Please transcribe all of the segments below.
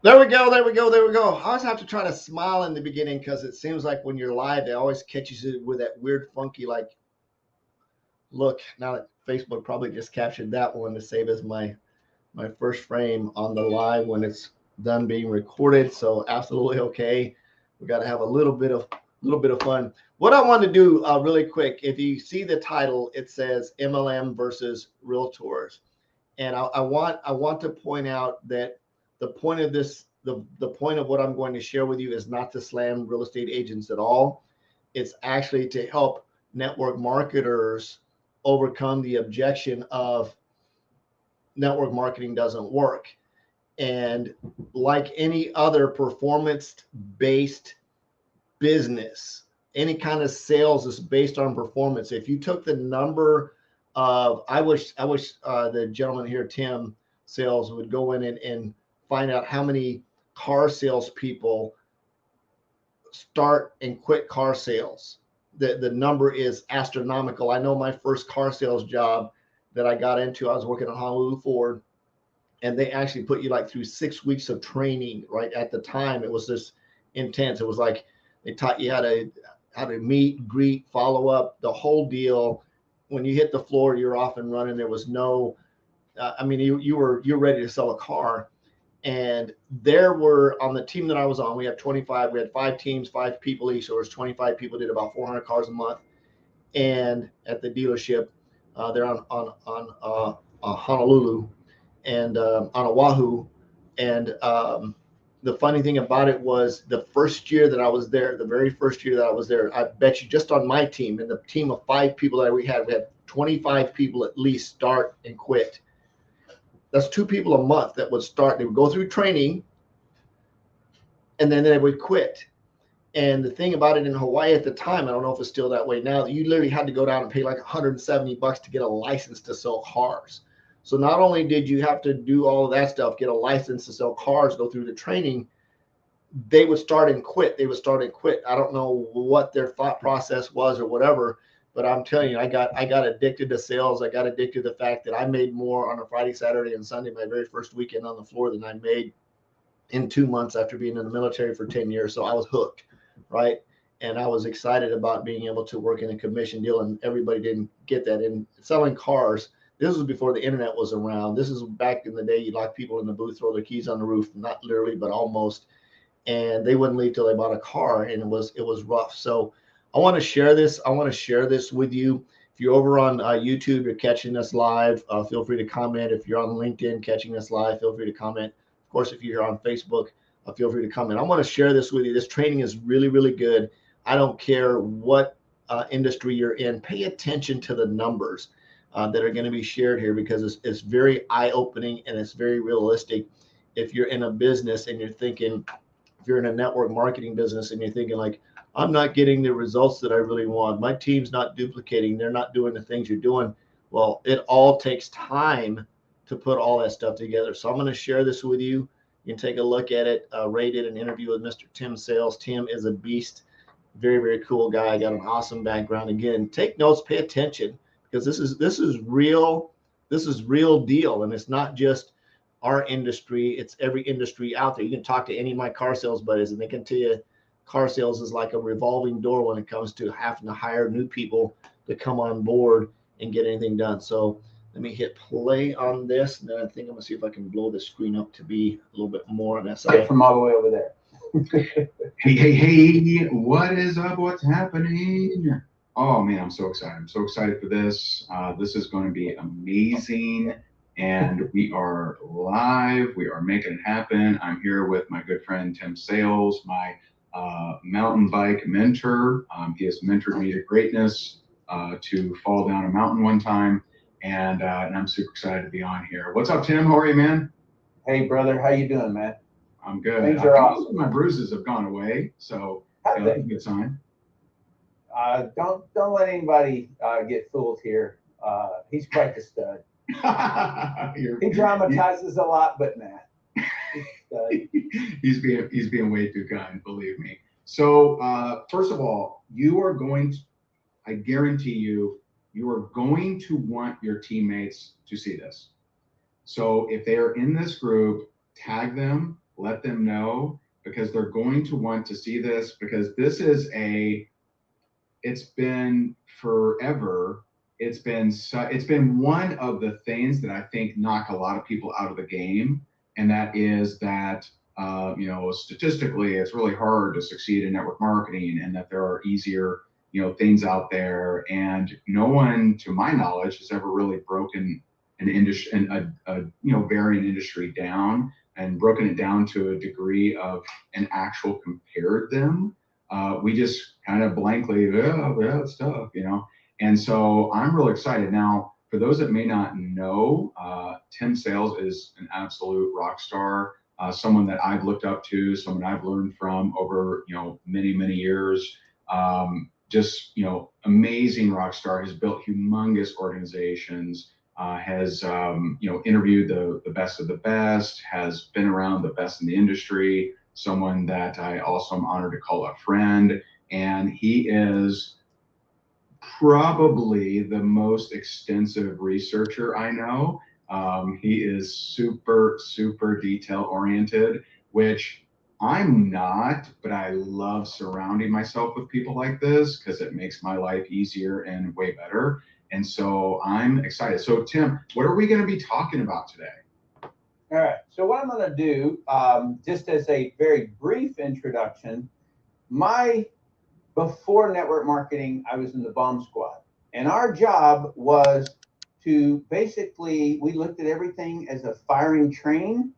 There we go. There we go. There we go. I always have to try to smile in the beginning because it seems like when you're live, it always catches you with that weird, funky, like look. Now that Facebook probably just captured that one to save as my first frame on the live when it's done being recorded. So absolutely okay. We got to have a little bit of fun. What I want to do really quick, if you see the title, it says MLM versus Realtors, and I want to point out that the point of this the point of what I'm going to share with you is not to slam real estate agents at all. It's actually to help network marketers overcome the objection of network marketing doesn't work. And like any other performance based business, any kind of sales is based on performance. If you took the number of, I wish the gentleman here, Tim Sales, would go in and find out how many car salespeople start and quit car sales. The number is astronomical. I know my first car sales job that I got into, I was working at Honolulu Ford, and they actually put you like through 6 weeks of training. Right at the time, it was this intense. It was like they taught you how to meet, greet, follow up, the whole deal. When you hit the floor, you're off and running. There was no, I mean, you're ready to sell a car. And there were, on the team that I was on, we had 25. We had 5 teams, 5 people each. So there was 25 people, did about 400 cars a month. And at the dealership, they're on Honolulu and on Oahu. And the funny thing about it was the first year that I was there, the very first year that I was there, I bet you just on my team and the team of 5 people that we had 25 people at least start and quit. That's 2 people a month that would start. They would go through training and then they would quit. And the thing about it in Hawaii at the time, I don't know if it's still that way now, you literally had to go down and pay like $170 to get a license to sell cars. So not only did you have to do all of that stuff, get a license to sell cars, go through the training, they would start and quit. They would start and quit. I don't know what their thought process was or whatever, but I'm telling you, I got addicted to sales. I got addicted to the fact that I made more on a Friday, Saturday, and Sunday, my very first weekend on the floor, than I made in 2 months after being in the military for 10 years. So I was hooked, right? And I was excited about being able to work in a commission deal, and everybody didn't get that. And selling cars, this was before the internet was around. This is back in the day, you lock people in the booth, throw their keys on the roof, not literally, but almost, and they wouldn't leave till they bought a car, and it was rough. So I want to share this. I want to share this with you. If you're over on YouTube, you're catching us live, feel free to comment. If you're on LinkedIn catching us live, feel free to comment. Of course, if you're on Facebook, feel free to comment. I want to share this with you. This training is really, really good. I don't care what industry you're in. Pay attention to the numbers that are going to be shared here, because it's very eye-opening and it's very realistic. If you're in a business and you're thinking, if you're in a network marketing business and you're thinking like, I'm not getting the results that I really want, my team's not duplicating, they're not doing the things you're doing. Well, it all takes time to put all that stuff together. So I'm going to share this with you. You can take a look at it. Ray did an interview with Mr. Tim Sales. Tim is a beast. Very, very cool guy. Got an awesome background. Again, take notes, pay attention, because this is real. This is real deal, and it's not just our industry. It's every industry out there. You can talk to any of my car sales buddies, and they can tell you car sales is like a revolving door when it comes to having to hire new people to come on board and get anything done. So let me hit play on this, and then I think I'm gonna see if I can blow the screen up to be a little bit more on that side. From all the way over there. Hey, what is up? What's happening? Oh man, I'm so excited. I'm so excited for this. This is going to be amazing. And we are live. We are making it happen. I'm here with my good friend, Tim Sales, my mountain bike mentor. He has mentored me to greatness to fall down a mountain one time. And I'm super excited to be on here. What's up, Tim? How are you, man? Hey, brother. How you doing, man? I'm good. Things are awesome. My bruises have gone away, so that's a good sign. Don't let anybody get fooled here. He's quite the stud. He dramatizes a lot, but nah. He's being way too kind, believe me. So first of all, I guarantee you are going to want your teammates to see this. So if they are in this group, tag them let them know, because they're going to want to see this, because this is it's been forever. It's been one of the things that I think knock a lot of people out of the game, and that is that statistically, it's really hard to succeed in network marketing, and that there are easier things out there, and no one, to my knowledge, has ever really broken an industry, varying industry down, and broken it down to a degree of an actual compared them. We just kind of blankly, yeah, it's tough, And so I'm real excited. Now, for those that may not know, Tim Sales is an absolute rock star, someone that I've looked up to, someone I've learned from over, many, many years. Amazing rock star, has built humongous organizations, has, interviewed the best of the best, has been around the best in the industry, someone that I also am honored to call a friend. And he is probably the most extensive researcher I know. He is super, super detail oriented, which I'm not, but I love surrounding myself with people like this because it makes my life easier and way better. And so I'm excited. So Tim, what are we going to be talking about today? All right. So what I'm going to do, just as a very brief introduction, before network marketing, I was in the bomb squad, and our job was to basically, we looked at everything as a firing train,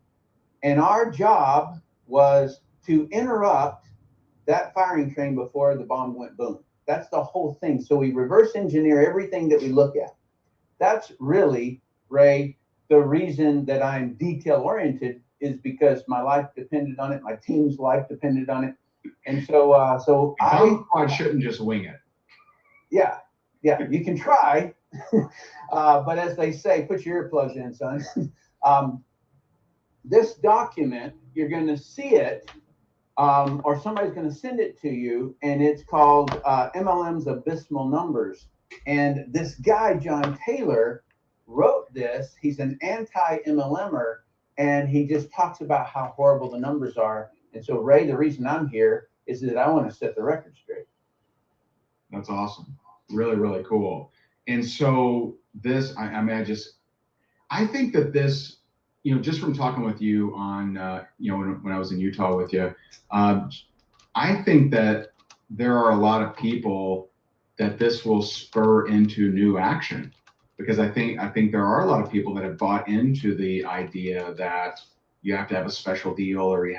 and our job was to interrupt that firing train before the bomb went boom. That's the whole thing. So we reverse engineer everything that we look at. That's really, Ray, the reason that I'm detail oriented is because my life depended on it. My team's life depended on it. And so I shouldn't just wing it. Yeah, you can try, but as they say, put your earplugs in, son. This document, you're going to see it, or somebody's going to send it to you, and it's called MLM's Abysmal Numbers. And this guy, John Taylor, wrote this. He's an anti-MLMer, and he just talks about how horrible the numbers are. And so, Ray, the reason I'm here is that I want to set the record straight. That's awesome. Really, really cool. And so this, I think that this, just from talking with you on, when I was in Utah with you, I think that there are a lot of people that this will spur into new action, because I think there are a lot of people that have bought into the idea that you have to have a special deal, or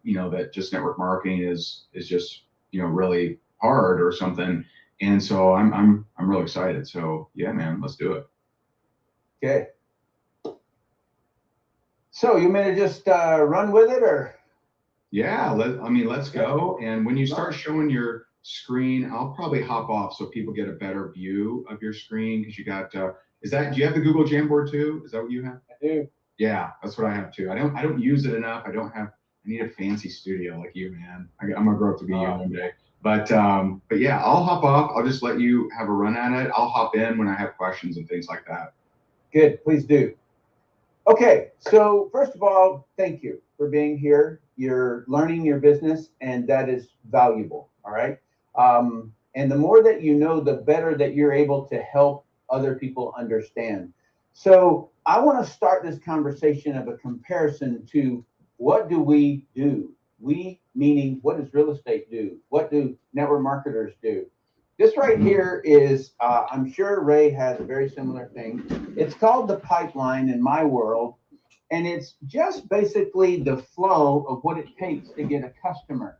that just network marketing is just really hard or something. And so I'm real excited. So yeah, man, let's do it. Okay. So you may just run with it, or? Yeah, let's go. And when you start showing your screen, I'll probably hop off so people get a better view of your screen, because you got do you have the Google Jamboard too? Is that what you have? I do. Yeah, that's what I have too. I don't use it enough. I need a fancy studio like you, man. I'm gonna grow up to be you one day. But yeah, I'll hop off. I'll just let you have a run at it. I'll hop in when I have questions and things like that. Good, please do. Okay, so first of all, thank you for being here. You're learning your business, and that is valuable, all right? And the more that you know, the better that you're able to help other people understand. So I want to start this conversation of a comparison to what do we do? We, meaning what does real estate do? What do network marketers do? This right here is, I'm sure Ray has a very similar thing. It's called the pipeline in my world, and it's just basically the flow of what it takes to get a customer.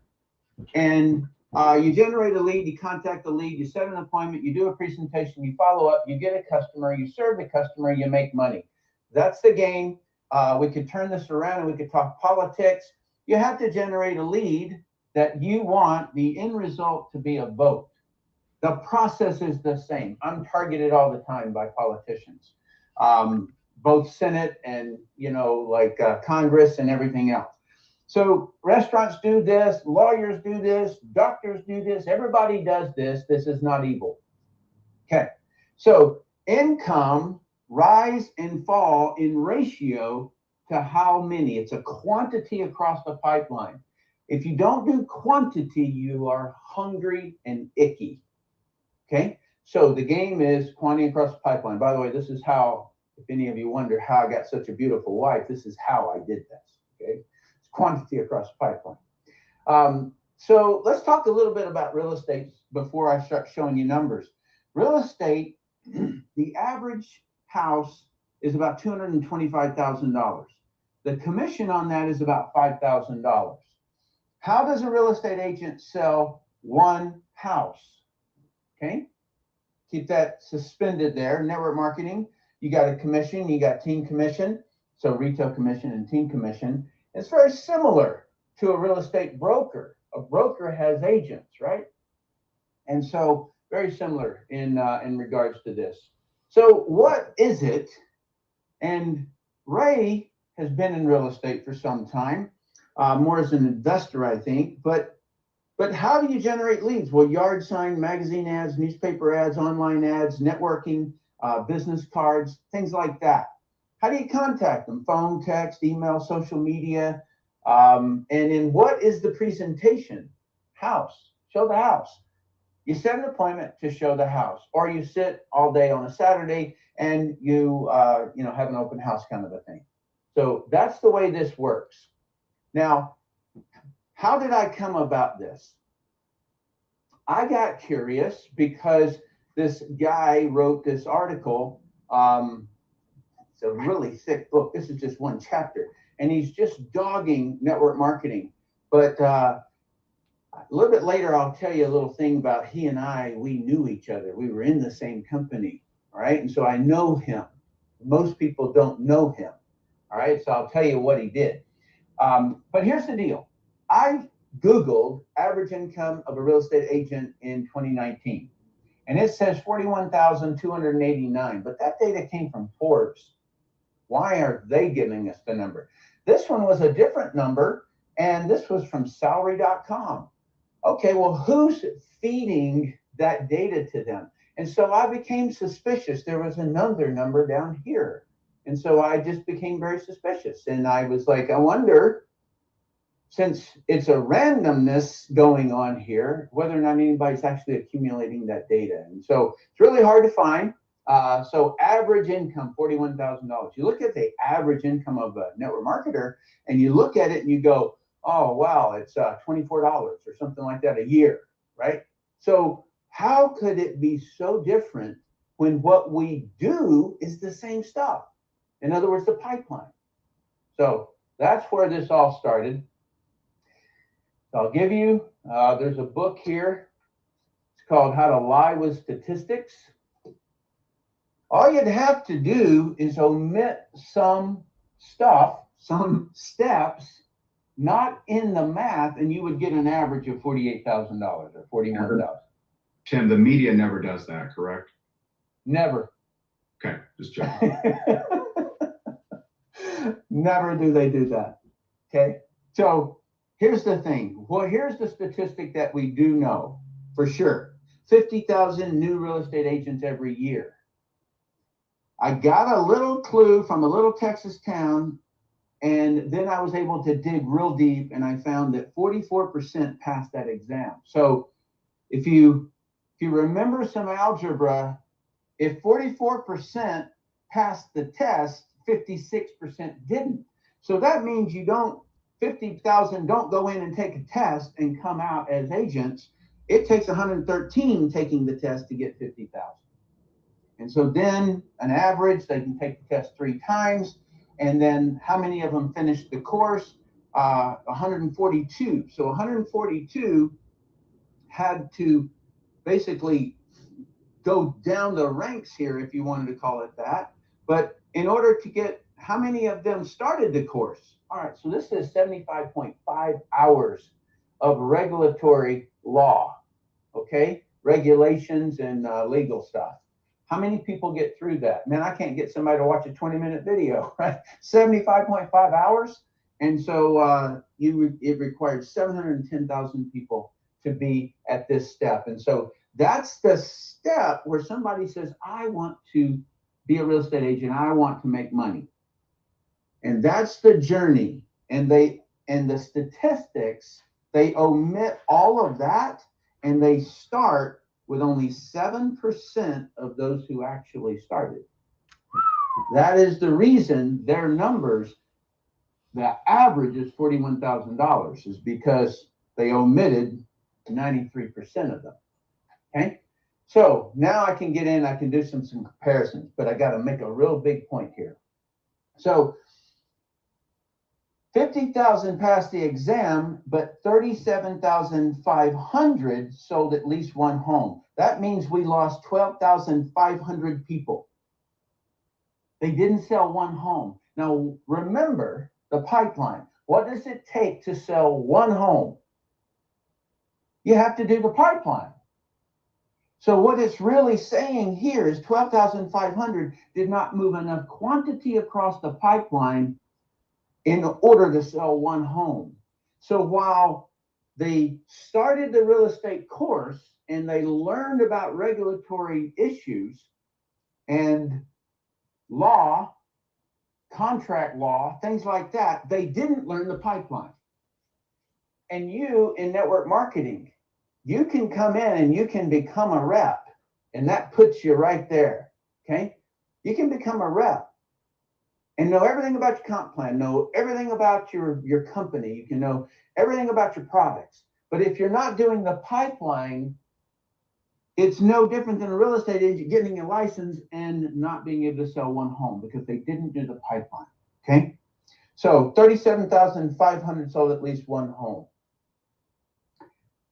And you generate a lead, you contact the lead, you set an appointment, you do a presentation, you follow up, you get a customer, you serve the customer, you make money. That's the game. We could turn this around and we could talk politics. You have to generate a lead that you want the end result to be a vote. The process is the same. I'm targeted all the time by politicians, both Senate and, Congress and everything else. So restaurants do this, lawyers do this, doctors do this, everybody does this. This is not evil. Okay. So income rise and fall in ratio to how many. It's a quantity across the pipeline. If you don't do quantity, you are hungry and icky. Okay? So the game is quantity across the pipeline. By the way, this is how, if any of you wonder how I got such a beautiful wife, this is how I did this. Okay? It's quantity across the pipeline. So let's talk a little bit about real estate before I start showing you numbers. Real estate, the average house is about $225,000. The commission on that is about $5,000. How does a real estate agent sell one house? Okay, keep that suspended there. Network marketing, you got a commission, you got team commission, so retail commission and team commission. It's very similar to a real estate broker. A broker has agents, right? And so very similar in regards to this. So what is it? And Ray has been in real estate for some time, more as an investor, I think. But how do you generate leads? Well, yard sign, magazine ads, newspaper ads, online ads, networking, business cards, things like that. How do you contact them? Phone, text, email, social media. And then what is the presentation? House. Show the house. You set an appointment to show the house, or you sit all day on a Saturday and you have an open house kind of a thing. So that's the way this works. Now, how did I come about this? I got curious because this guy wrote this article. It's a really thick book. This is just one chapter, and he's just dogging network marketing. But a little bit later, I'll tell you a little thing about he and I. We knew each other. We were in the same company, all right? And so I know him. Most people don't know him, all right? So I'll tell you what he did. But here's the deal. I Googled average income of a real estate agent in 2019, and it says 41,289, but that data came from Forbes. Why are they giving us the number? This one was a different number, and this was from salary.com. Okay, well, who's feeding that data to them? And so I became suspicious. There was another number down here. And so I just became very suspicious. And I was like, I wonder, since it's a randomness going on here, whether or not anybody's actually accumulating that data. And so it's really hard to find. So average income, $41,000. You look at the average income of a network marketer, and you look at it and you go, oh, wow, it's $24 or something like that a year, right? So how could it be so different when what we do is the same stuff? In other words, the pipeline. So that's where this all started. So I'll give you, there's a book here. It's called How to Lie with Statistics. All you'd have to do is omit some stuff, some steps, not in the math, and you would get an average of $48,000 or $41,000. Tim, the media never does that, correct? Never. Okay, just checking. Never do they do that. Okay, so here's the thing. Well, here's the statistic that we do know for sure. 50,000 new real estate agents every year. I got a little clue from a little Texas town, and then I was able to dig real deep, and I found that 44% passed that exam. So if you remember some algebra, if 44% passed the test, 56% didn't. So that means 50,000 don't go in and take a test and come out as agents. It takes 113 taking the test to get 50,000. And so then an average, they can take the test 3 times. And then how many of them finished the course? 142. So 142 had to basically go down the ranks here, if you wanted to call it that. But in order to get, how many of them started the course? All right, so this is 75.5 hours of regulatory law, okay? Regulations and legal stuff. How many people get through that? Man, I can't get somebody to watch a 20-minute video, right? 75.5 hours. And so it required 710,000 people to be at this step. And so that's the step where somebody says, I want to be a real estate agent. I want to make money. And that's the journey. And the statistics, they omit all of that, and they start with only 7% of those who actually started. That is the reason their numbers, the average is $41,000, is because they omitted 93% of them. Okay. So now I can get in, I can do some comparisons, but I got to make a real big point here. So 50,000 passed the exam, but 37,500 sold at least one home. That means we lost 12,500 people. They didn't sell one home. Now, remember the pipeline. What does it take to sell one home? You have to do the pipeline. So what it's really saying here is 12,500 did not move enough quantity across the pipeline in order to sell one home. So while they started the real estate course and they learned about regulatory issues and law, contract law, things like that, they didn't learn the pipeline. And you in network marketing, you can come in and you can become a rep, and that puts you right there. Okay. You can become a rep and know everything about your comp plan, know everything about your company. You can know everything about your products. But if you're not doing the pipeline, it's no different than a real estate agent getting a license and not being able to sell one home because they didn't do the pipeline. Okay. So 37,500 sold at least one home.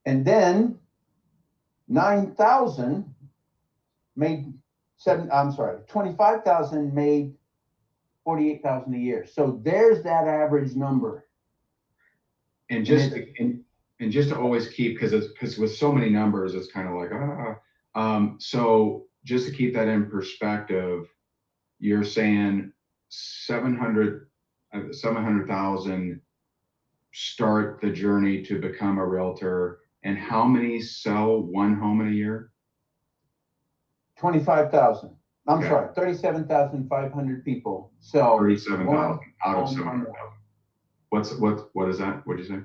And then 9,000 made 25,000 made 48,000 a year. So there's that average number. And just to always keep, because with so many numbers, it's kind of like so just to keep that in perspective, you're saying 700,000 start the journey to become a realtor, and how many sell one home in a year? 25,000. I'm sorry, 37,500 people sell 37,000 out of 700,000. What is that? What did you say?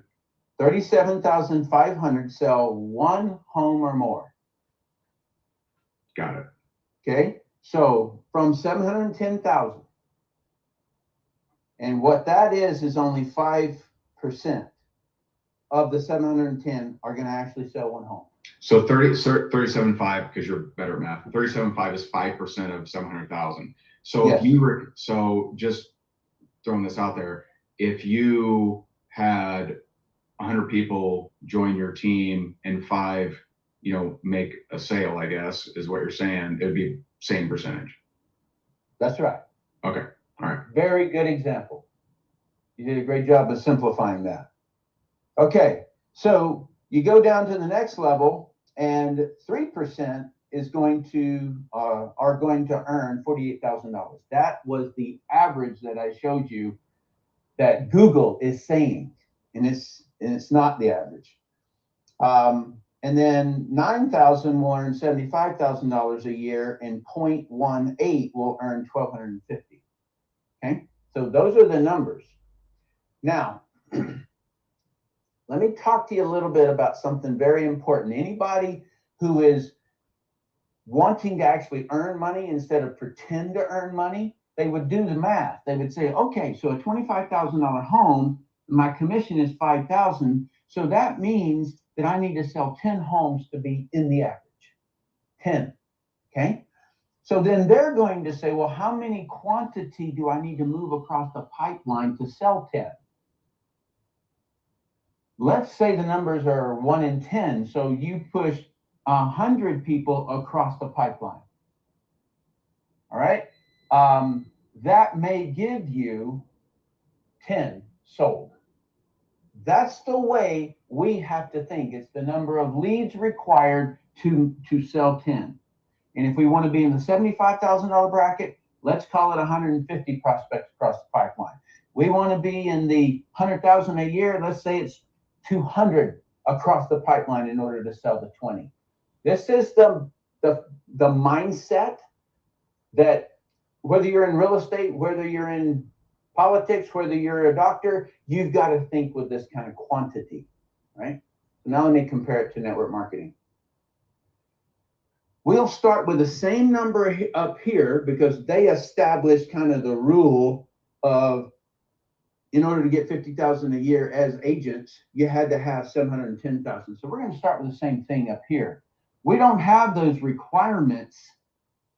37,500 sell one home or more. Got it. Okay, so from 710,000, and what that is only 5% of the 710 are going to actually sell one home. So 37.5, because you're better at math. 37.5 is 5% of 700,000. So yes. If you were, so just throwing this out there, if you had 100 people join your team and 5, make a sale, I guess, is what you're saying, it would be same percentage. That's right. Okay. All right. Very good example. You did a great job of simplifying that. Okay. So you go down to the next level, and 3% is going to are going to earn $48,000. That was the average that I showed you that Google is saying, and it's not the average. And then 9,000 will earn $75,000 a year, and 0.18 will earn $1,250. Okay, so those are the numbers. Now, let me talk to you a little bit about something very important. Anybody who is wanting to actually earn money instead of pretend to earn money, they would do the math. They would say, okay, so a $25,000 home, my commission is $5,000. So that means that I need to sell 10 homes to be in the average. 10. Okay. So then they're going to say, well, how many quantity do I need to move across the pipeline to sell 10? Let's say the numbers are 1 in 10. So you push 100 people across the pipeline. All right. That may give you 10 sold. That's the way we have to think. It's the number of leads required to sell 10. And if we want to be in the $75,000 bracket, let's call it 150 prospects across the pipeline. We want to be in the 100,000 a year. Let's say it's 200 across the pipeline in order to sell the 20. This is the mindset that whether you're in real estate, whether you're in Politics, whether you're a doctor, you've got to think with this kind of quantity, right? So now let me compare it to network marketing. We'll start with the same number up here because they established kind of the rule of, in order to get 50,000 a year as agents, you had to have 710,000. So we're going to start with the same thing up here. We don't have those requirements,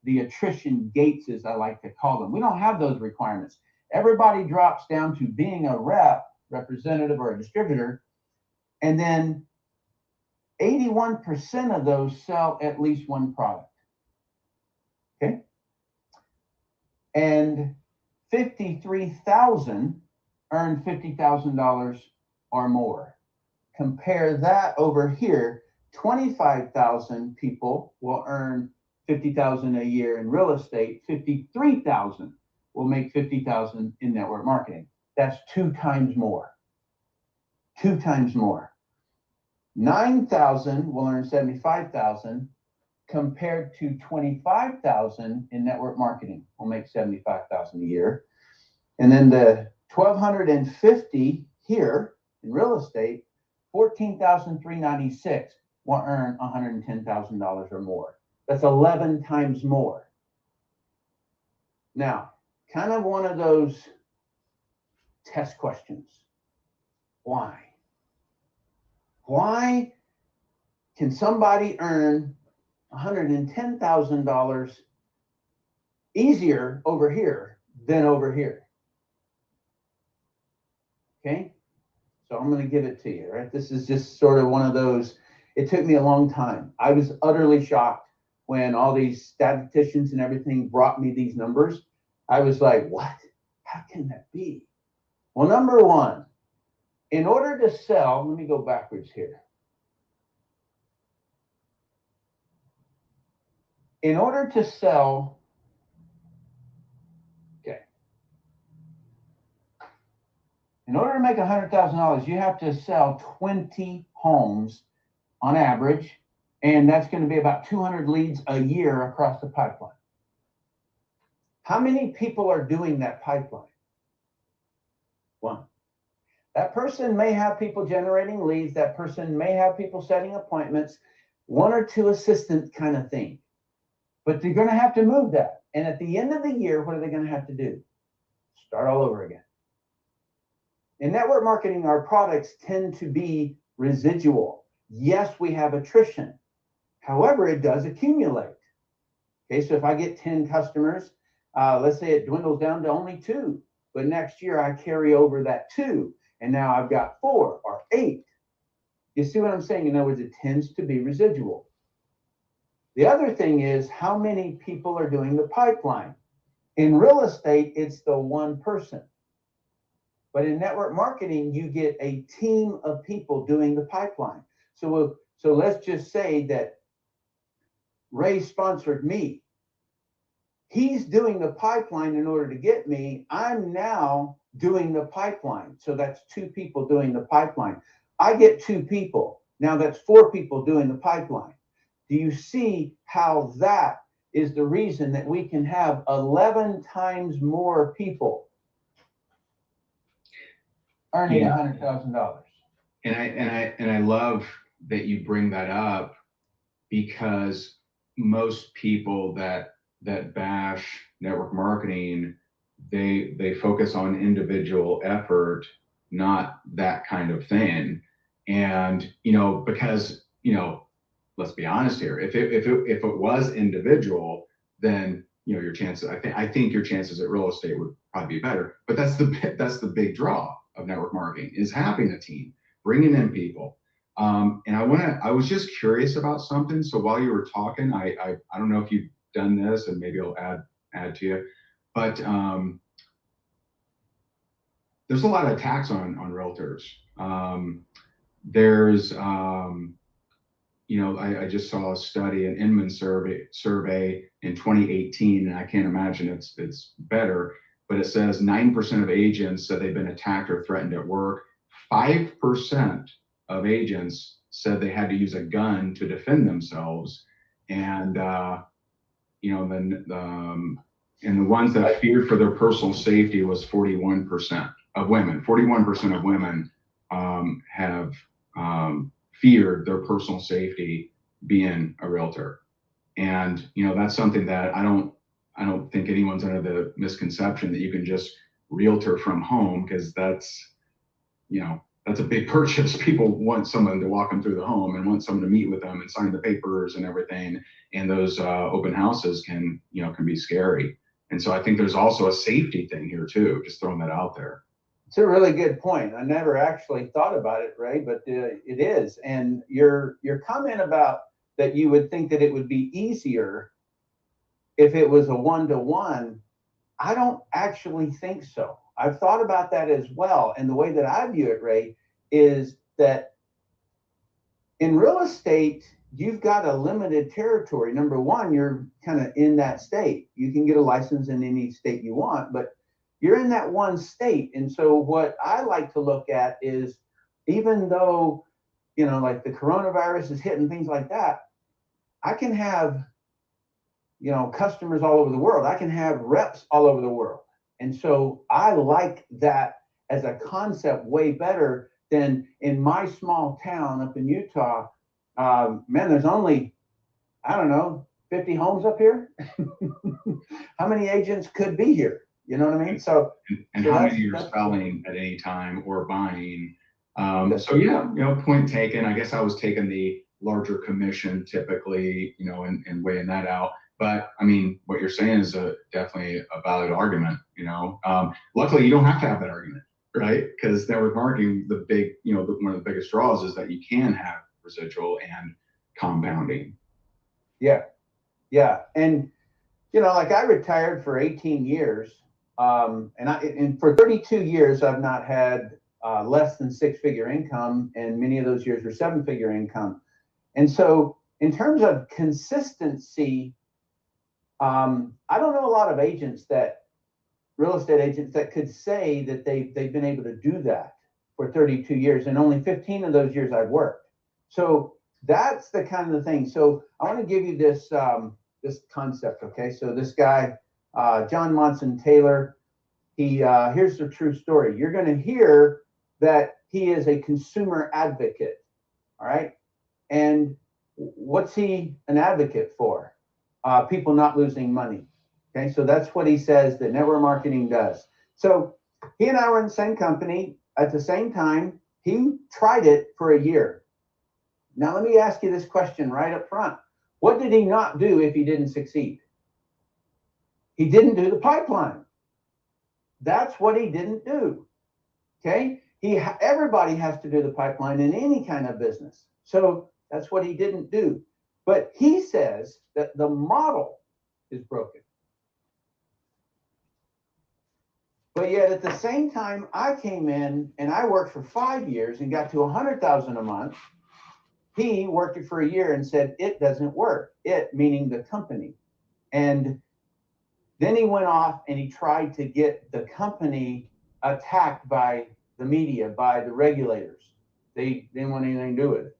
the attrition gates, as I like to call them. We don't have those requirements. Everybody drops down to being a rep, representative, or a distributor, and then 81% of those sell at least one product. Okay? And 53,000 earn $50,000 or more. Compare that over here, 25,000 people will earn 50,000 a year in real estate, 53,000 will make 50,000 in network marketing. That's 2 times more. 2 times more. 9,000 will earn 75,000 compared to 25,000 in network marketing will make 75,000 a year. And then the 1,250 here in real estate, 14,396 will earn $110,000 or more. That's 11 times more. Now, kind of one of those test questions. Why? Why can somebody earn $110,000 easier over here than over here? Okay, so I'm going to give it to you, right? This is just sort of one of those, it took me a long time. I was utterly shocked when all these statisticians and everything brought me these numbers. I was like, what? How can that be? Well, number one, in order to sell, let me go backwards here. In order to sell, okay. In order to make $100,000, you have to sell 20 homes on average, and that's going to be about 200 leads a year across the pipeline. How many people are doing that pipeline? 1. That person may have people generating leads. That person may have people setting appointments, 1 or 2 assistants kind of thing. But they're going to have to move that. And at the end of the year, what are they going to have to do? Start all over again. In network marketing, our products tend to be residual. Yes, we have attrition. However, it does accumulate. Okay, so if I get 10 customers, let's say it dwindles down to only 2, but next year I carry over that 2, and now I've got 4 or 8. You see what I'm saying? In other words, it tends to be residual. The other thing is how many people are doing the pipeline. In real estate, it's the 1 person. But in network marketing, you get a team of people doing the pipeline. So let's just say that Ray sponsored me. He's doing the pipeline in order to get me. I'm now doing the pipeline. So that's 2 people doing the pipeline. I get 2 people. Now that's 4 people doing the pipeline. Do you see how that is the reason that we can have 11 times more people earning $100,000? And I love that you bring that up, because most people that bash network marketing, they focus on individual effort, not that kind of thing. And because let's be honest here, if it was individual, then your chances, I think your chances at real estate would probably be better. But that's the big draw of network marketing, is having a team, bringing in people. And I was just curious about something. So while you were talking, I don't know if you've done this, and maybe I'll add to you, but there's a lot of attacks on realtors. There's I just saw a study, an Inman survey in 2018, and I can't imagine it's better, but it says 9% of agents said they've been attacked or threatened at work. 5% of agents said they had to use a gun to defend themselves. And, then And the ones that feared for their personal safety was 41% of women. 41% of women have feared their personal safety being a realtor. And that's something that I don't think anyone's under the misconception that you can just realtor from home, because that's a big purchase. People want someone to walk them through the home and want someone to meet with them and sign the papers and everything. And those open houses can be scary. And so I think there's also a safety thing here too, just throwing that out there. It's a really good point. I never actually thought about it, Ray, but it is. And your comment about that you would think that it would be easier if it was a one-to-one, I don't actually think so. I've thought about that as well. And the way that I view it, Ray, is that in real estate, you've got a limited territory. Number one, you're kind of in that state. You can get a license in any state you want, but you're in that one state. And so what I like to look at is, even though, like the coronavirus is hitting things like that, I can have, customers all over the world. I can have reps all over the world. And so I like that as a concept way better than in my small town up in Utah. Man, there's only, I don't know, 50 homes up here. How many agents could be here? You know what I mean? So, and how many you're selling at any time or buying. So yeah, point taken. I guess I was taking the larger commission typically, and weighing that out. But I mean, what you're saying is definitely a valid argument. Luckily, you don't have to have that argument, right? Because network marketing, the big, one of the biggest draws is that you can have residual and compounding. Yeah, and like I retired for 18 years, and for 32 years I've not had less than six-figure income, and many of those years were seven-figure income. And so, in terms of consistency, I don't know a lot of real estate agents that could say that they've been able to do that for 32 years, and only 15 of those years I've worked. So that's the kind of thing. So I want to give you this concept. Okay, so this guy, John Monson Taylor, here's the true story. You're going to hear that he is a consumer advocate. All right, and what's he an advocate for? People not losing money. Okay, so that's what he says that network marketing does. So he and I were in the same company at the same time. He tried it for a year. Now let me ask you this question right up front. What did he not do if he didn't succeed? He didn't do the pipeline. That's what he didn't do. Okay, everybody has to do the pipeline in any kind of business. So that's what he didn't do. But he says that the model is broken. But yet at the same time, I came in and I worked for 5 years and got to $100,000 a month. He worked it for a year and said, it doesn't work. It meaning the company. And then he went off and he tried to get the company attacked by the media, by the regulators. They didn't want anything to do with it.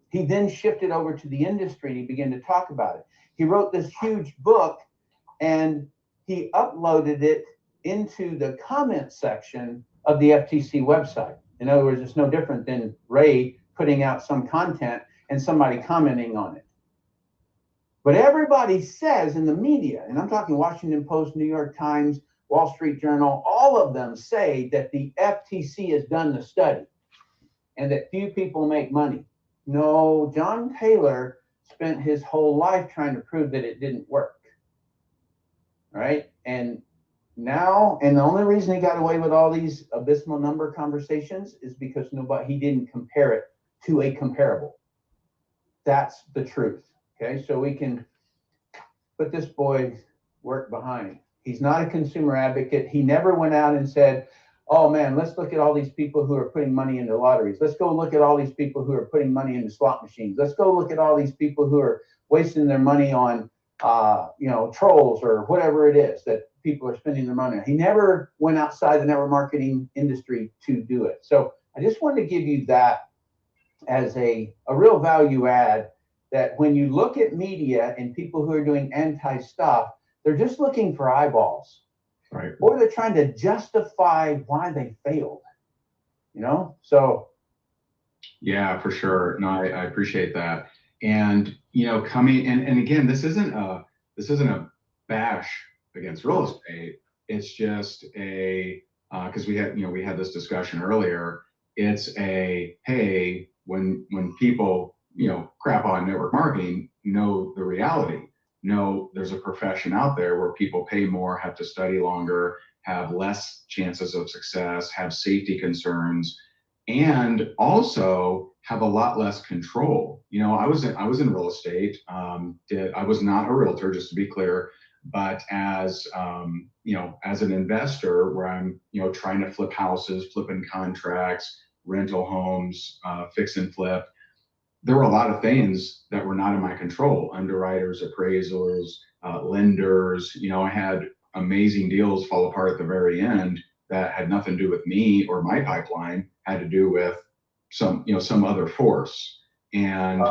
He then shifted over to the industry and he began to talk about it. He wrote this huge book and he uploaded it into the comment section of the FTC website. In other words, it's no different than Ray putting out some content and somebody commenting on it. But everybody says in the media, and I'm talking Washington Post, New York Times, Wall Street Journal, all of them say that the FTC has done the study and that few people make money. No, John Taylor spent his whole life trying to prove that it didn't work. Right? And now, and the only reason he got away with all these abysmal number conversations is because he didn't compare it to a comparable. That's the truth. Okay, so we can put this boy's work behind. He's not a consumer advocate. He never went out and said, oh man, let's look at all these people who are putting money into lotteries. Let's go look at all these people who are putting money into slot machines. Let's go look at all these people who are wasting their money on, trolls or whatever it is that people are spending their money on. He never went outside the network marketing industry to do it. So I just wanted to give you that as a real value add, that when you look at media and people who are doing anti-stuff, They're just looking for eyeballs, Right. or they're trying to justify why they failed. So Yeah, for sure. No, I appreciate that. And coming and again, this isn't a bash against real estate. It's just a because we had this discussion earlier. It's a hey, when people crap on network marketing, know the reality. Know there's a profession out there where people pay more, have to study longer, have less chances of success, have safety concerns, and also have a lot less control. I was in real estate. I was not a realtor, just to be clear, but as an investor, where I'm trying to flip houses, flipping contracts, rental homes, fix and flip. There were a lot of things that were not in my control: underwriters, appraisals, lenders. I had amazing deals fall apart at the very end that had nothing to do with me or my pipeline, had to do with some other force. And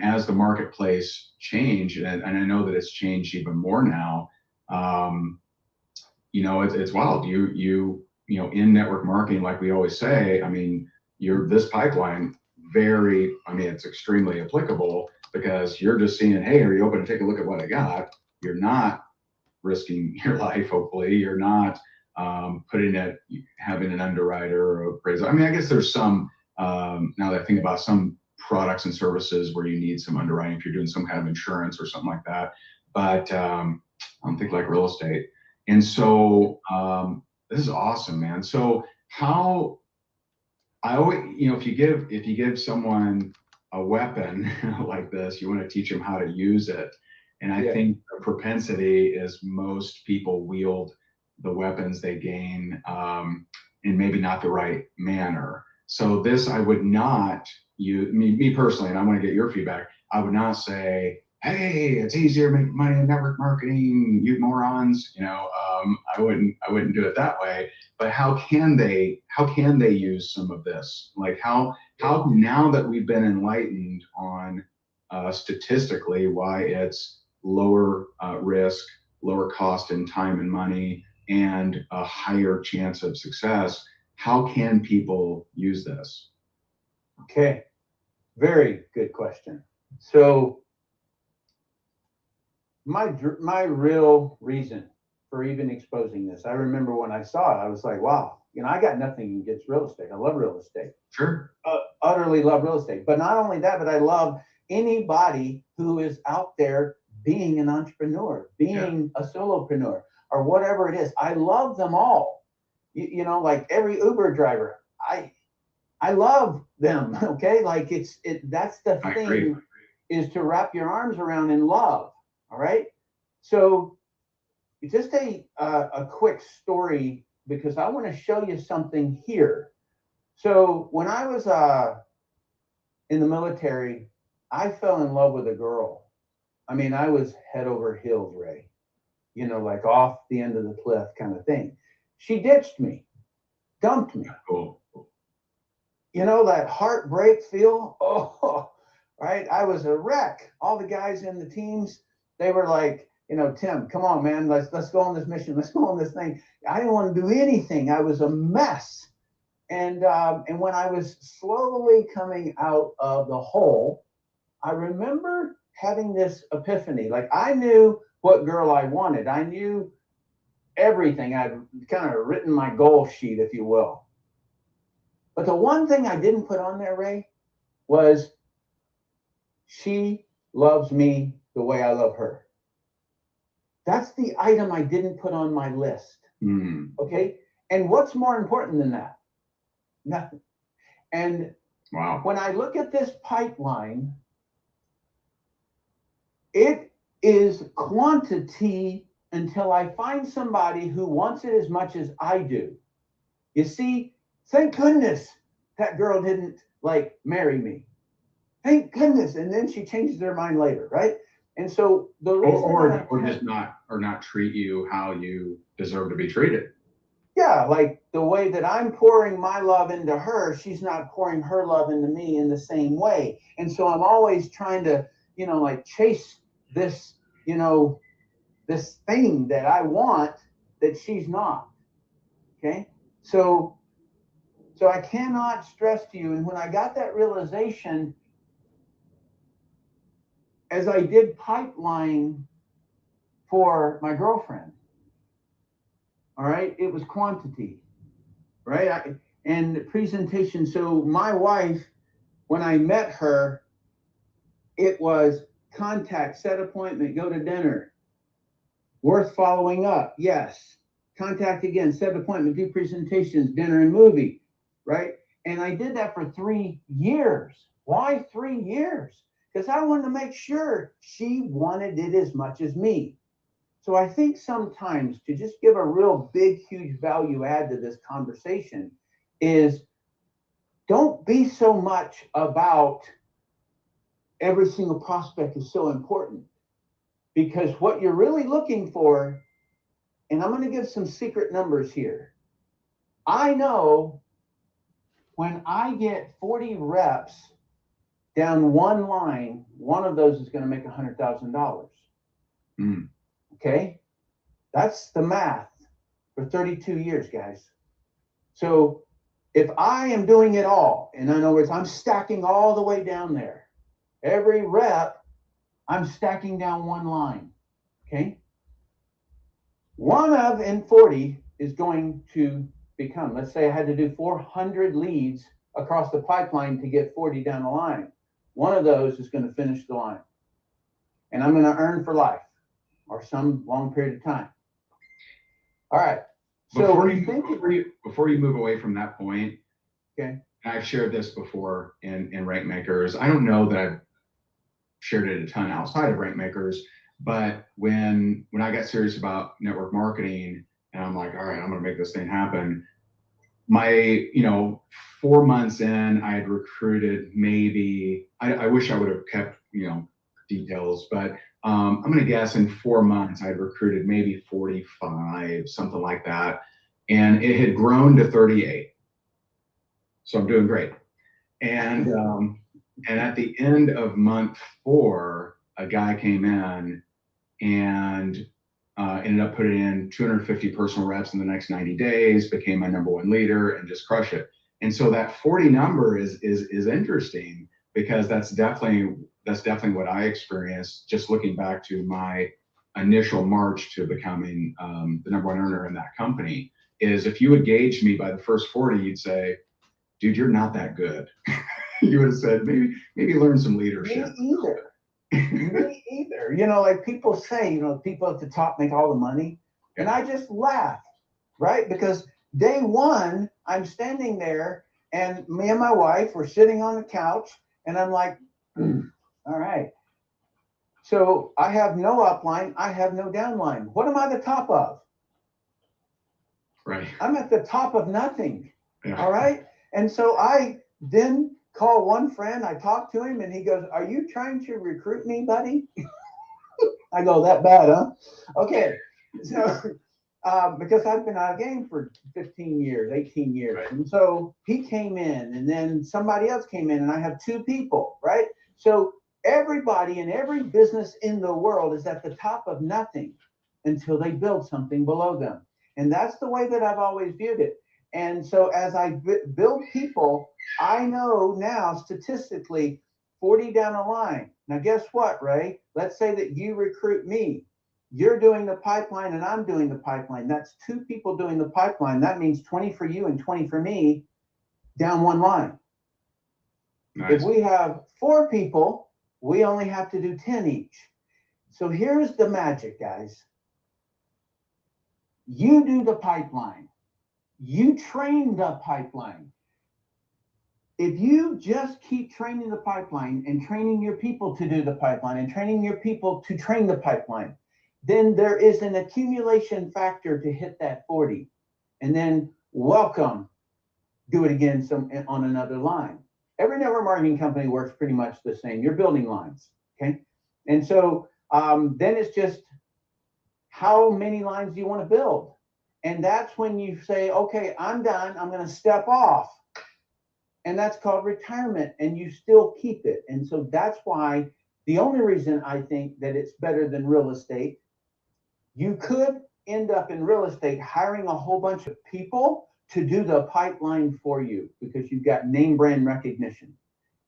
as the marketplace changed, and I know that it's changed even more now, it's wild. In network marketing, like we always say, I mean, this pipeline, it's extremely applicable, because you're just seeing, hey, are you open to take a look at what I got? You're not risking your life. Hopefully you're not having an underwriter or appraiser. I mean, I guess there's some, now that I think about some products and services where you need some underwriting if you're doing some kind of insurance or something like that. But I don't think like real estate. And so this is awesome, man. So how I always, if you give someone a weapon like this, you want to teach them how to use it. And I think the propensity is most people wield the weapons they gain in maybe not the right manner. So this, I would not me personally, and I want to get your feedback. I would not say, hey, it's easier to make money in network marketing, you morons. I wouldn't do it that way. But how can they use some of this? Like how now that we've been enlightened on statistically why it's lower risk, lower cost in time and money, and a higher chance of success, how can people use this? Okay, very good question. So my real reason for even exposing this, I remember when I saw it, I was like, wow, I got nothing against real estate. I love real estate. Sure. Utterly love real estate. But not only that, but I love anybody who is out there being an entrepreneur, being a solopreneur, or whatever it is. I love them all. Like every Uber driver, I love them. Okay, like that's the thing, is to wrap your arms around in love. All right. So just a quick story, because I want to show you something here. So when I was in the military, I fell in love with a girl. I mean, I was head over heels, Ray, like off the end of the cliff kind of thing. She ditched me, dumped me. Cool. That heartbreak feel. Oh, right. I was a wreck. All the guys in the teams, they were like, Tim, come on, man, let's go on this mission. Let's go on this thing. I didn't want to do anything. I was a mess. And when I was slowly coming out of the hole, I remember having this epiphany. Like, I knew what girl I wanted. I knew everything. I'd kind of written my goal sheet, if you will. But the one thing I didn't put on there, Ray, was she loves me the way I love her. That's the item I didn't put on my list. Okay. And what's more important than that? Nothing. And wow, when I look at this pipeline, it is quantity until I find somebody who wants it as much as I do. You see, thank goodness that girl didn't marry me. Thank goodness. And then she changes her mind later, right? And so the reason or not treat you how you deserve to be treated. Yeah, like the way that I'm pouring my love into her, she's not pouring her love into me in the same way. And so I'm always trying to, chase this, this thing that I want that she's not. Okay. So I cannot stress to you. And when I got that realization, as I did pipeline for my girlfriend, all right, it was quantity, right? And presentation. So my wife, when I met her, it was contact, set appointment, go to dinner, worth following up. Yes. Contact again, set appointment, do presentations, dinner and movie, right? And I did that for 3 years. Why 3 years? Because I wanted to make sure she wanted it as much as me. So I think sometimes to just give a real big, huge value add to this conversation is don't be so much about every single prospect is so important, because what you're really looking for, and I'm going to give some secret numbers here. I know when I get 40 reps down one line, one of those is going to make $100,000. Mm. Okay. That's the math for 32 years, guys. So if I am doing it all, in other words, I'm stacking all the way down there, every rep, I'm stacking down one line. Okay. One of in 40 is going to become, let's say I had to do 400 leads across the pipeline to get 40 down the line. One of those is going to finish the line. And I'm going to earn for life or some long period of time. All right. So before you move away from that point, okay. And I've shared this before in Rank Makers. I don't know that I've shared it a ton outside of Rank Makers, but when I got serious about network marketing and I'm like, all right, I'm going to make this thing happen. My, 4 months in, I had recruited maybe, I wish I would have kept, details, but I'm going to guess in 4 months, I had recruited maybe 45, something like that. And it had grown to 38. So I'm doing great. And at the end of month 4, a guy came in and ended up putting in 250 personal reps in the next 90 days, became my #1 leader, and just crushed it. And so that 40 number is interesting, because that's definitely what I experienced just looking back to my initial march to becoming the #1 earner in that company. Is if you would gauge me by the first 40, you'd say, dude, you're not that good. You would have said, maybe learn some leadership. Me either. Me either. Like people say, people at the top make all the money. And I just laugh, right? Because day one, I'm standing there and me and my wife were sitting on the couch and I'm like, all right. So I have no upline. I have no downline. What am I the top of? Right. I'm at the top of nothing. Yeah. All right. And so I then call one friend. I talk to him and he goes, are you trying to recruit me, buddy? I go, that bad, huh? Okay. So, because I've been out of game for 15 years, 18 years. Right. And so he came in and then somebody else came in and I have 2 people, right? So everybody in every business in the world is at the top of nothing until they build something below them. And that's the way that I've always viewed it. And so as I build people, I know now statistically 40 down the line. Now, guess what, Ray? Let's say that you recruit me. You're doing the pipeline and I'm doing the pipeline. That's 2 people doing the pipeline. That means 20 for you and 20 for me down one line. Nice. If we have 4 people, we only have to do 10 each. So here's the magic, guys. You do the pipeline. You train the pipeline. If you just keep training the pipeline and training your people to do the pipeline and training your people to train the pipeline, then there is an accumulation factor to hit that 40. And then welcome, do it again on another line. Every network marketing company works pretty much the same. You're building lines, okay? And so then it's just how many lines do you want to build? And that's when you say, okay, I'm done. I'm going to step off. And that's called retirement, and you still keep it. And so that's why the only reason I think that it's better than real estate You could end up in real estate hiring a whole bunch of people to do the pipeline for you because you've got name brand recognition.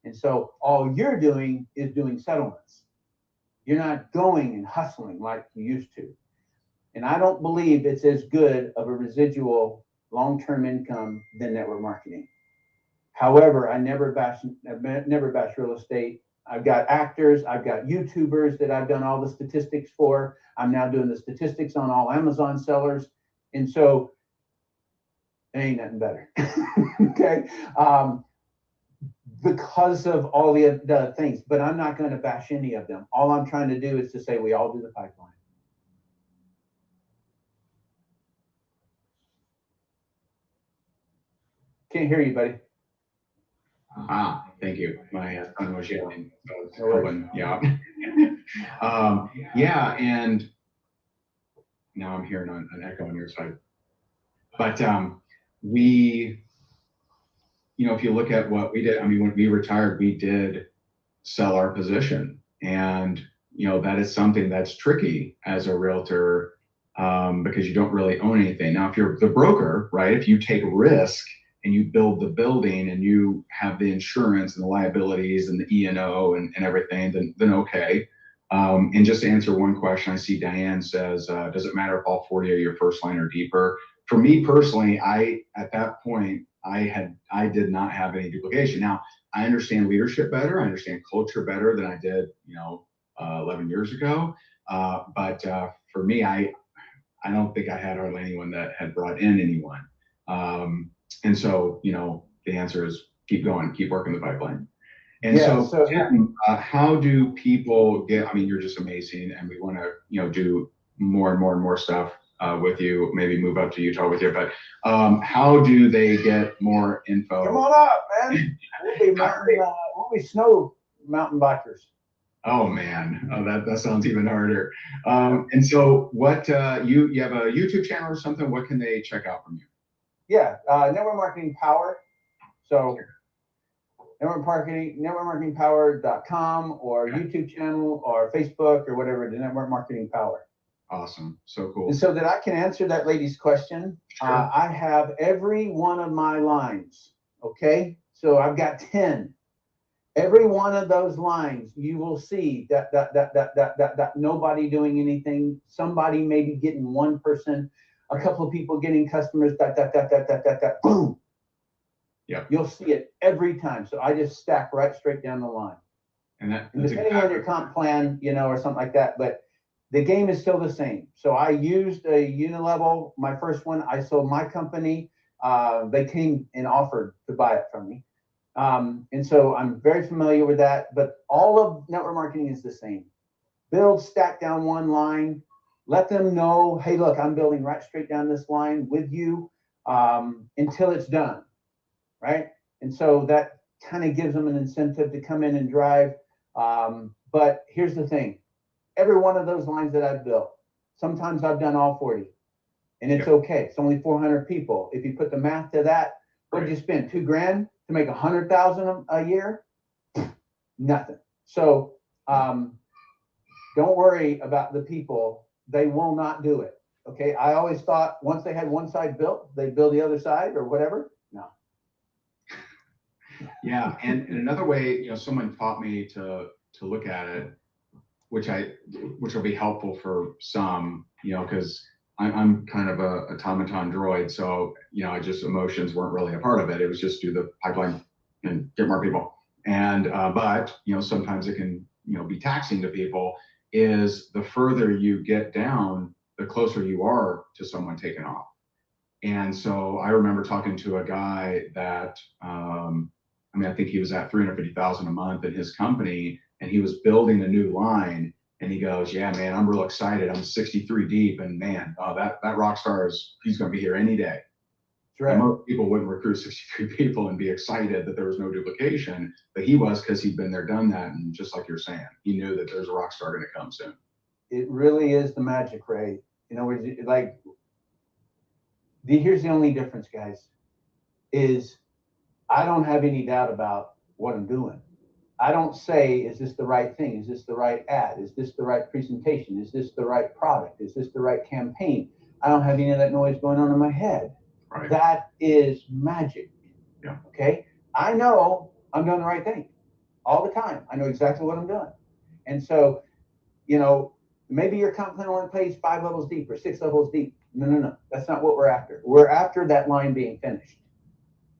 And so all you're doing is doing settlements. You're not going and hustling like you used to. And I don't believe it's as good of a residual long-term income than network marketing. However, I've never bash real estate. I've got actors, I've got YouTubers that I've done all the statistics for. I'm now doing the statistics on all Amazon sellers. And so it ain't nothing better. Okay. Because of all the things, but I'm not going to bash any of them. All I'm trying to do is to say we all do the pipeline. Can't hear you, buddy. Thank you. My son was yelling. So No worries. yeah. Yeah, and now I'm hearing an echo on your side. But we, if you look at what we did, I mean, when we retired, we did sell our position. And, that is something that's tricky as a realtor because you don't really own anything. Now, if you're the broker, right, if you take risk and you build the building and you have the insurance and the liabilities and the E&O and everything, then okay. And just to answer one question, I see Diane says, does it matter if all 40 are your first line or deeper? For me personally, at that point, I did not have any duplication. Now, I understand leadership better. I understand culture better than I did, 11 years ago. But for me, I don't think I had hardly anyone that had brought in anyone. And so, the answer is keep going, keep working the pipeline. And so Tim, how do people get, I mean, you're just amazing and we want to, do more and more and more stuff with you, maybe move up to Utah with you, but how do they get more info? Come on up, man. We'll be snow mountain bikers. Oh man, that sounds even harder. And so what, you have a YouTube channel or something? What can they check out from you? Yeah, network marketing power. So networkmarketingpower.com or YouTube channel or Facebook or whatever, the network marketing power. Awesome. So cool. And so that I can answer that lady's question, sure. I have every one of my lines. Okay. So I've got 10. Every one of those lines, you will see that nobody doing anything. Somebody maybe getting one person, a couple of people getting customers, boom. Yeah. You'll see it every time. So I just stack right straight down the line. And depending on your comp plan, or something like that, but the game is still the same. So I used a unilevel, my first one. I sold my company. They came and offered to buy it from me. And so I'm very familiar with that, but all of network marketing is the same. Build, stack down one line, let them know, hey, look, I'm building right straight down this line with you until it's done, right? And so that kind of gives them an incentive to come in and drive. But here's the thing. Every one of those lines that I've built, sometimes I've done all 40 and it's okay. It's only 400 people. If you put the math to that, what did you spend? $2,000 to make 100,000 a year? Nothing. So don't worry about the people. They will not do it. Okay. I always thought once they had one side built, they'd build the other side or whatever. No. Yeah. And another way, someone taught me to look at it, which will be helpful for some, because I'm kind of a automaton droid. So, I just, emotions weren't really a part of it. It was just do the pipeline and get more people. And, but, sometimes it can, be taxing to people, is the further you get down, the closer you are to someone taking off. And so I remember talking to a guy that, I think he was at 350,000 a month in his company, and he was building a new line. And he goes, yeah, man, I'm real excited. I'm 63 deep, and man, that rock star he's going to be here any day. Right. And most people wouldn't recruit 63 people and be excited that there was no duplication, but he was, because he'd been there, done that. And just like you're saying, he knew that there's a rock star going to come soon. It really is the magic, Ray. Here's the only difference, guys, is I don't have any doubt about what I'm doing. I don't say, is this the right thing? Is this the right ad? Is this the right presentation? Is this the right product? Is this the right campaign? I don't have any of that noise going on in my head. Right. That is magic. Yeah. Okay. I know I'm doing the right thing all the time. I know exactly what I'm doing. And so, you know, maybe your comp plan only plays 5 levels deep or 6 levels deep. No. That's not what we're after. We're after that line being finished.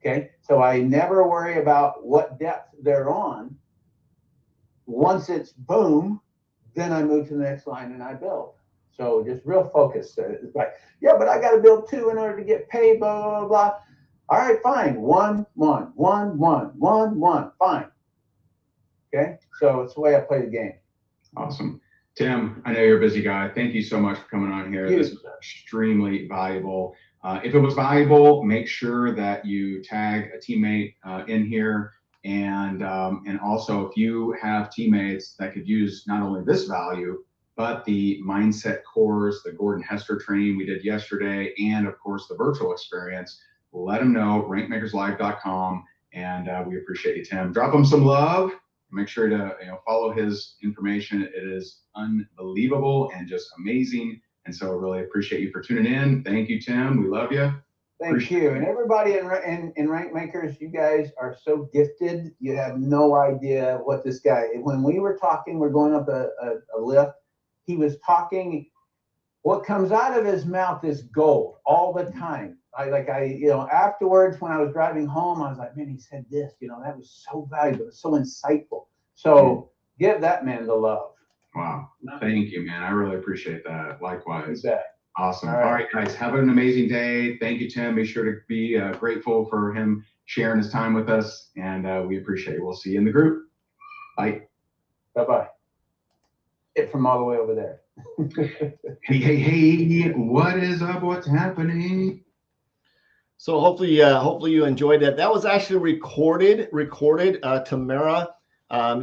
Okay. So I never worry about what depth they're on. Once it's boom, then I move to the next line and I build. So just real focus. It's like, yeah, but I got to build 2 in order to get paid, blah, blah, blah, blah. All right, fine. 1, 1, 1, 1, 1, 1, fine. Okay. So it's the way I play the game. Awesome. Tim, I know you're a busy guy. Thank you so much for coming on here. This was extremely valuable. If it was valuable, make sure that you tag a teammate in here. And also, if you have teammates that could use not only this value, but the mindset course, the Gordon Hester training we did yesterday, and of course, the virtual experience, let them know, rankmakerslive.com. And we appreciate you, Tim. Drop them some love. Make sure to follow his information. It is unbelievable and just amazing. And so I really appreciate you for tuning in. Thank you, Tim. We love you. Thank you. And everybody in Rank Makers, you guys are so gifted. You have no idea what this guy, when we were talking, we're going up a lift, he was talking, what comes out of his mouth is gold all the time. Afterwards, when I was driving home, I was like, man, he said this, that was so valuable, so insightful. So give that man the love. Wow. Thank you, man. I really appreciate that. Likewise. Awesome. All right, guys, have an amazing day. Thank you, Tim. Be sure to be grateful for him sharing his time with us, and we appreciate it. We'll see you in the group. Bye. Bye-bye. It from all the way over there. Hey, what is up? What's happening? So hopefully you enjoyed that. That was actually recorded. Tamara,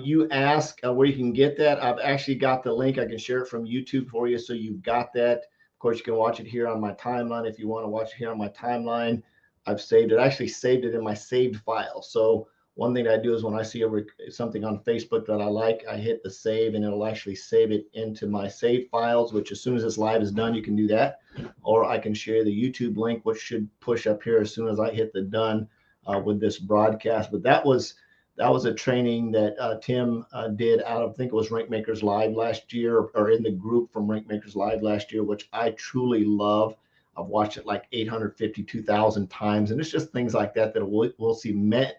you asked where you can get that. I've actually got the link. I can share it from YouTube for you, so you've got that. Of course, you can watch it here on my timeline if you want to watch it here on my timeline. I've saved it. I actually saved it in my saved file. So one thing I do is when I see something on Facebook that I like, I hit the save, and it'll actually save it into my saved files, which as soon as this live is done, you can do that. Or I can share the YouTube link, which should push up here as soon as I hit the done with this broadcast. But that was a training that Tim did out of, I think it was Rank Makers Live last year, or in the group from Rank Makers Live last year, which I truly love. I've watched it like 852,000 times. And it's just things like that we'll cement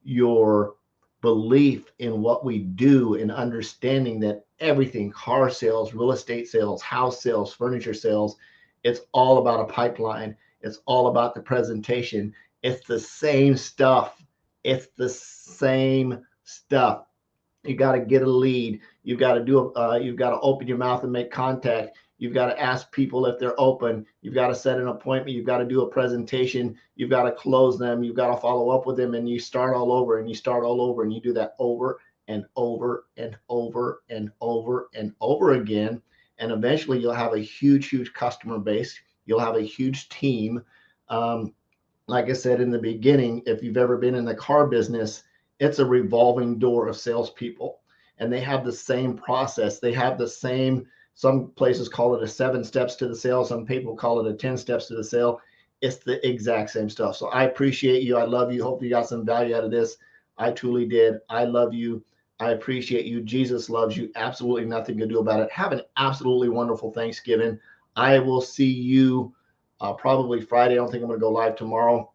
your belief in what we do, and understanding that everything, car sales, real estate sales, house sales, furniture sales, it's all about a pipeline. It's all about the presentation. It's the same stuff. It's the same stuff. You got to get a lead. You've got to you've got to open your mouth and make contact. You've got to ask people if they're open. You've got to set an appointment. You've got to do a presentation. You've got to close them. You've got to follow up with them, and you start all over, and you start all over, and you do that over and over and over and over and over again. And eventually you'll have a huge customer base. You'll have a huge team. Like I said in the beginning, if you've ever been in the car business, it's a revolving door of salespeople, and they have the same process. They have the same, some places call it a 7 steps to the sale. Some people call it a 10 steps to the sale. It's the exact same stuff. So I appreciate you. I love you. Hope you got some value out of this. I truly did. I love you. I appreciate you. Jesus loves you. Absolutely nothing to do about it. Have an absolutely wonderful Thanksgiving. I will see you probably Friday. I don't think I'm going to go live tomorrow,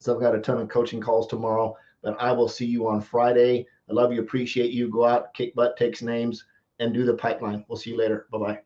so I've got a ton of coaching calls tomorrow, but I will see you on Friday. I love you. Appreciate you. Go out, kick butt, takes names, and do the pipeline. We'll see you later. Bye-bye.